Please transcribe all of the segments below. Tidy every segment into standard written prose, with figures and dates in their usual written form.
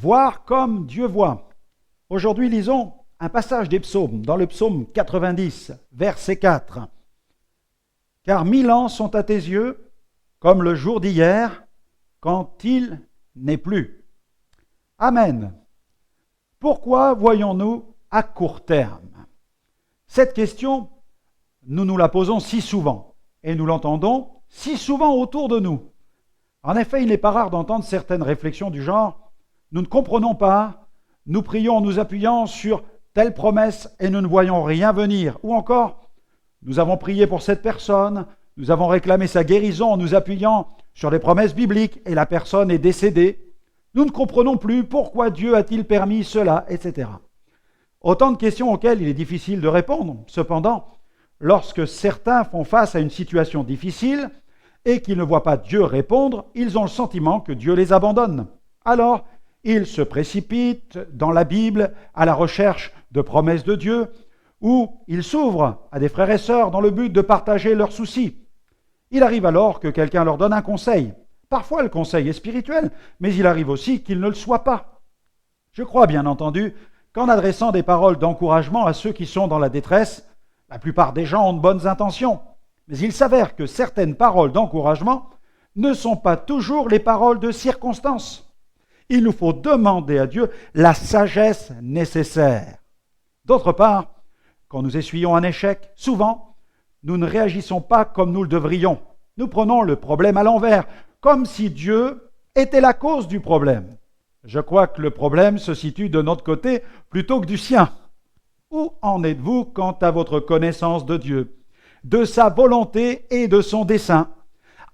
voir comme Dieu voit. Aujourd'hui, lisons un passage des psaumes, dans le psaume 90, verset 4. Car 1000 ans sont à tes yeux, comme le jour d'hier, quand il n'est plus. Amen. Pourquoi voyons-nous à court terme? Cette question, nous nous la posons si souvent, et nous l'entendons si souvent autour de nous. En effet, il n'est pas rare d'entendre certaines réflexions du genre « Nous ne comprenons pas, nous prions en nous appuyant sur telle promesse et nous ne voyons rien venir » ou encore « Nous avons prié pour cette personne, nous avons réclamé sa guérison en nous appuyant sur les promesses bibliques et la personne est décédée. Nous ne comprenons plus pourquoi Dieu a-t-il permis cela, etc. » Autant de questions auxquelles il est difficile de répondre. Cependant, lorsque certains font face à une situation difficile et qu'ils ne voient pas Dieu répondre, ils ont le sentiment que Dieu les abandonne. Alors, ils se précipitent dans la Bible à la recherche de promesses de Dieu, ou ils s'ouvrent à des frères et sœurs dans le but de partager leurs soucis. Il arrive alors que quelqu'un leur donne un conseil. Parfois, le conseil est spirituel, mais il arrive aussi qu'il ne le soit pas. Je crois bien entendu qu'en adressant des paroles d'encouragement à ceux qui sont dans la détresse, la plupart des gens ont de bonnes intentions. Mais il s'avère que certaines paroles d'encouragement ne sont pas toujours les paroles de circonstance. Il nous faut demander à Dieu la sagesse nécessaire. D'autre part, quand nous essuyons un échec, souvent, nous ne réagissons pas comme nous le devrions. Nous prenons le problème à l'envers, comme si Dieu était la cause du problème. Je crois que le problème se situe de notre côté plutôt que du sien. Où en êtes-vous quant à votre connaissance de Dieu, de sa volonté et de son dessein?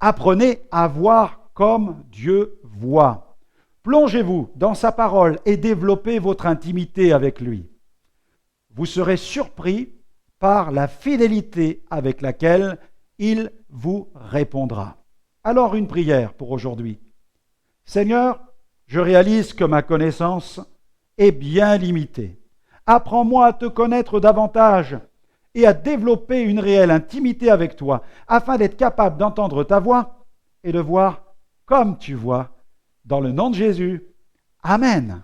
Apprenez à voir comme Dieu voit. Plongez-vous dans sa parole et développez votre intimité avec lui. Vous serez surpris par la fidélité avec laquelle il vous répondra. Alors une prière pour aujourd'hui. Seigneur, je réalise que ma connaissance est bien limitée. Apprends-moi à te connaître davantage et à développer une réelle intimité avec toi, afin d'être capable d'entendre ta voix et de voir comme tu vois. Dans le nom de Jésus. Amen.